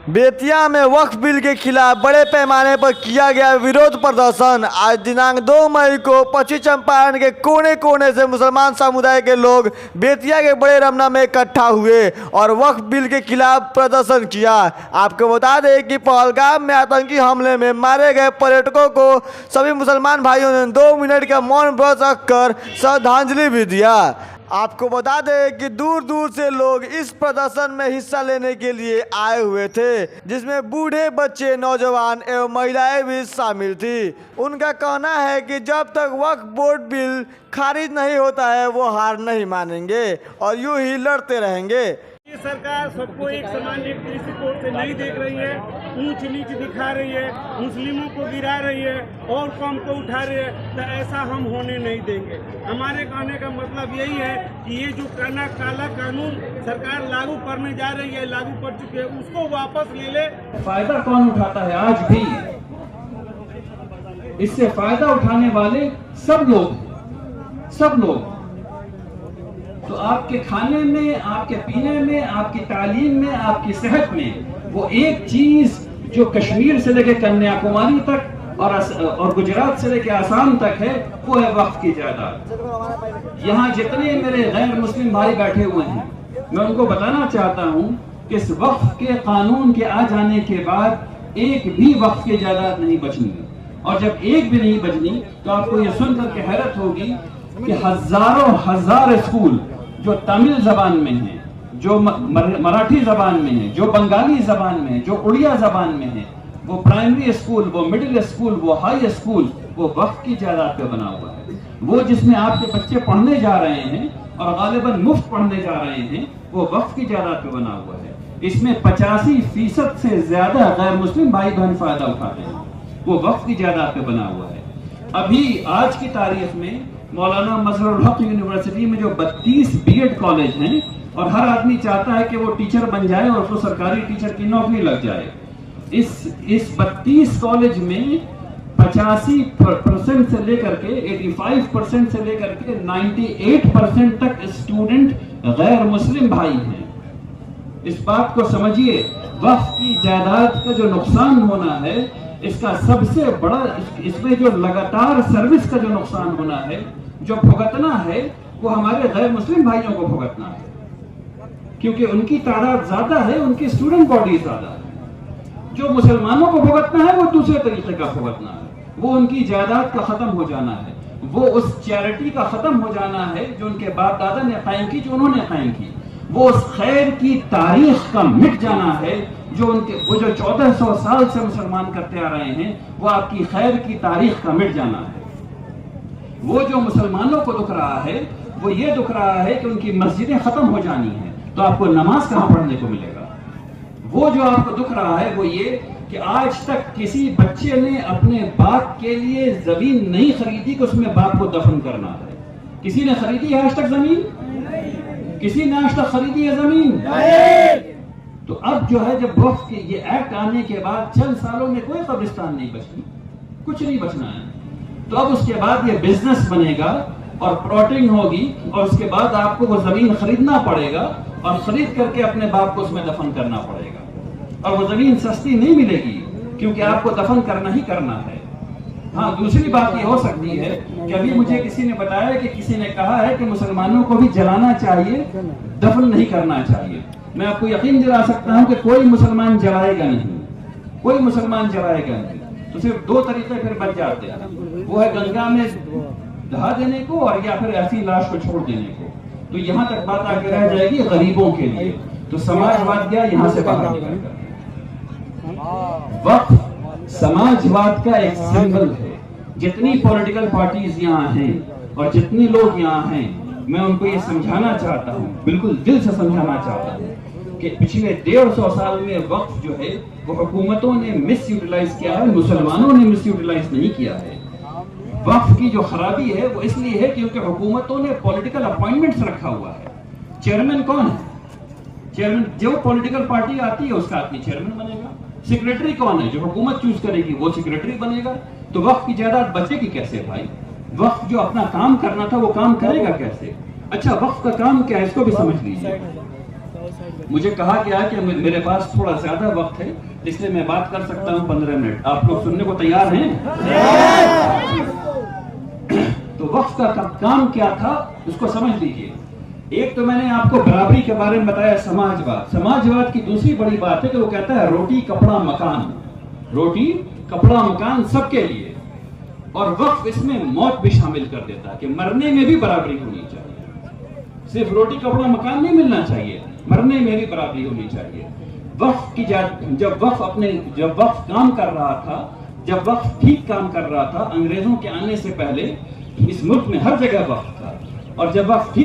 बेतिया में वक्फ बिल के खिलाफ बड़े पैमाने पर किया गया विरोध प्रदर्शन। आज दिनांक 2 मई को पश्चिम चंपारण के कोने कोने से मुसलमान समुदाय के लोग बेतिया के बड़े रमना में इकट्ठा हुए और वक्फ बिल के खिलाफ प्रदर्शन किया। आपको बता दें कि पहलगाम में आतंकी हमले में मारे गए पर्यटकों को सभी मुसलमान भाइयों ने 2 मिनट का मौन व्रत रखकर श्रद्धांजलि भी दिया। आपको बता दें कि दूर दूर से लोग इस प्रदर्शन में हिस्सा लेने के लिए आए हुए थे, जिसमें बूढ़े, बच्चे, नौजवान एवं महिलाएं भी शामिल थी। उनका कहना है कि जब तक वक्फ बोर्ड बिल खारिज नहीं होता है वो हार नहीं मानेंगे और यूं ही लड़ते रहेंगे। ये सरकार सबको एक समान दृष्टिकोण से नहीं देख रही है, ऊंच नीच दिखा रही है, मुस्लिमों को गिरा रही है और कौम को उठा रही है, तो ऐसा हम होने नहीं देंगे। हमारे कहने का मतलब यही है कि ये जो काला कानून सरकार लागू करने जा रही है, लागू कर चुके हैं, उसको वापस ले ले। फायदा कौन उठाता है? आज भी इससे फायदा उठाने वाले सब लोग। तो आपके खाने में, आपके पीने में, आपकी तालीम में, आपकी सेहत में वो एक चीज जो कश्मीर से लेकर कन्याकुमारी तक और गुजरात से लेकर आसाम तक है, वो है वक्फ की जायदाद। यहाँ जितने मेरे गैर मुस्लिम भाई बैठे हुए हैं, मैं उनको बताना चाहता हूँ कि इस वक्फ के कानून के आ जाने के बाद एक भी वक्फ की जायदाद नहीं बचनी। और जब एक भी नहीं बचनी तो आपको ये सुनकर के हैरत होगी कि हजार स्कूल जो तमिल जबान में है, जो मराठी जबान में है, जो बंगाली जबान में है, जो उड़िया जबान में है, वो प्राइमरी स्कूल, वो मिडिल स्कूल, वो हाई स्कूल, वो वक्फ की जायदाद पे बना हुआ है। वो जिसमें आपके बच्चे पढ़ने जा रहे हैं और गालिबन मुफ्त पढ़ने जा रहे हैं, वो वक्फ की जायदाद पे बना हुआ है। इसमें 85% से ज्यादा गैर मुस्लिम भाई बहन फायदा उठाते हैं, वो वक्फ की जायदाद पे बना हुआ है। अभी आज की तारीख में मौलाना मजहरुल हक यूनिवर्सिटी में जो 32 बीएड कॉलेज हैं और हर आदमी चाहता है कि वो टीचर बन जाए और उसको सरकारी टीचर की नौकरी लग जाए। इस 32 कॉलेज में 85% से लेकर के 85% से लेकर के 98% तक स्टूडेंट गैर मुस्लिम भाई हैं। इस बात को समझिए, वक्फ की जायदाद का जो नुकसान होना है, इसका सबसे बड़ा, इसमें जो लगातार सर्विस का जो नुकसान होना है, जो भुगतना है, वो हमारे गैर मुस्लिम भाइयों को भुगतना है, क्योंकि उनकी तादाद ज्यादा है, उनकी स्टूडेंट बॉडी ज्यादा है। जो मुसलमानों को भुगतना है वो दूसरे तरीके का भुगतना है, वो उनकी जायदाद का खत्म हो जाना है, वो उस चैरिटी का खत्म हो जाना है जो उनके बाप दादा ने कायम की, जो उन्होंने कायम की, वो उस खैर की तारीख का मिट जाना है जो 1400 साल से मुसलमान करते आ रहे हैं, वो आपकी खैर की तारीख का मिट जाना है। वो जो मुसलमानों को दुख रहा है, वो ये दुख रहा है कि उनकी मस्जिदें खत्म हो जानी है, तो आपको नमाज कहां पढ़ने को मिलेगा। वो जो आपको दुख रहा है वो ये कि आज तक किसी बच्चे ने अपने बाप के लिए जमीन नहीं खरीदी कि उसमें बाप को दफन करना है। किसी ने खरीदी है आज तक जमीन? किसी ने आज तक खरीदी है जमीन? तो अब जो है, जब वक्फ के ये एक्ट आने के बाद चंद सालों में कोई कब्रिस्तान नहीं बचनी, कुछ नहीं बचना है। तो अब उसके बाद ये बिजनेस बनेगा और प्लॉटिंग होगी और उसके बाद आपको वो जमीन खरीदना पड़ेगा और खरीद करके अपने बाप को उसमें दफन करना पड़ेगा। और वो जमीन सस्ती नहीं मिलेगी क्योंकि आपको दफन करना ही करना है। हाँ, दूसरी बात ये हो सकती है कि अभी मुझे किसी ने बताया कि किसी ने कहा है कि मुसलमानों को भी जलाना चाहिए, दफन नहीं करना चाहिए। मैं आपको यकीन दिला सकता हूं कि कोई मुसलमान जलाएगा नहीं, कोई मुसलमान जलाएगा नहीं। तो सिर्फ 2 तरीके फिर बच जाते हैं, वो है गंगा में दहा देने को और या फिर ऐसी लाश को छोड़ देने को। तो यहाँ तक बात आके रह जाएगी गरीबों के लिए। तो समाजवाद क्या यहाँ से बाहर निकलेगा। वक्फ समाजवाद का एक सिंबल है। जितनी पॉलिटिकल पार्टीज यहाँ हैं और जितने लोग यहाँ हैं, मैं उनको ये समझाना चाहता हूँ, बिल्कुल दिल से समझाना चाहता हूँ कि पिछले 150 साल में वक्फ जो है वो हुकूमतों ने मिस यूटिलाइज किया है, मुसलमानों ने मिस यूटिलाइज नहीं किया है। वक्फ की जो खराबी है वो इसलिए है क्योंकि हुकूमतों ने पॉलिटिकल अपॉइंटमेंट्स रखा हुआ है। चेयरमैन कौन है? चेयरमैन जो पॉलिटिकल पार्टी आती है उसका आदमी चेयरमैन बनेगा। सेक्रेटरी कौन है? जो हुकूमत चूज करेगी वो सेक्रेटरी बनेगा। तो वक्फ की जायदाद बचेगी कैसे भाई? वक्फ जो अपना काम करना था वो काम करेगा कैसे? अच्छा, वक्फ का काम क्या है इसको भी समझ लीजिए। मुझे कहा गया कि मेरे पास थोड़ा ज्यादा वक्त है, इसलिए मैं बात कर सकता हूं 15 मिनट। आप लोग सुनने को तैयार हैं? तो वक्फ का काम क्या था उसको समझ लीजिए। एक तो मैंने आपको बराबरी के बारे में बताया, समाजवाद। समाजवाद की दूसरी बड़ी बात है कि वो कहता है रोटी कपड़ा मकान, रोटी कपड़ा मकान सबके लिए। और वक्फ इसमें मौत भी शामिल कर देता है कि मरने में भी बराबरी होनी चाहिए। सिर्फ रोटी कपड़ा मकान नहीं मिलना चाहिए, मरने में भी बराबरी होनी चाहिए। वक्फ की जब वक्फ काम कर रहा था, जब वक्फ ठीक काम कर रहा था, अंग्रेजों के आने से पहले इस मुल्क में हर जगह वक्फ था। और जब वक्फ ठीक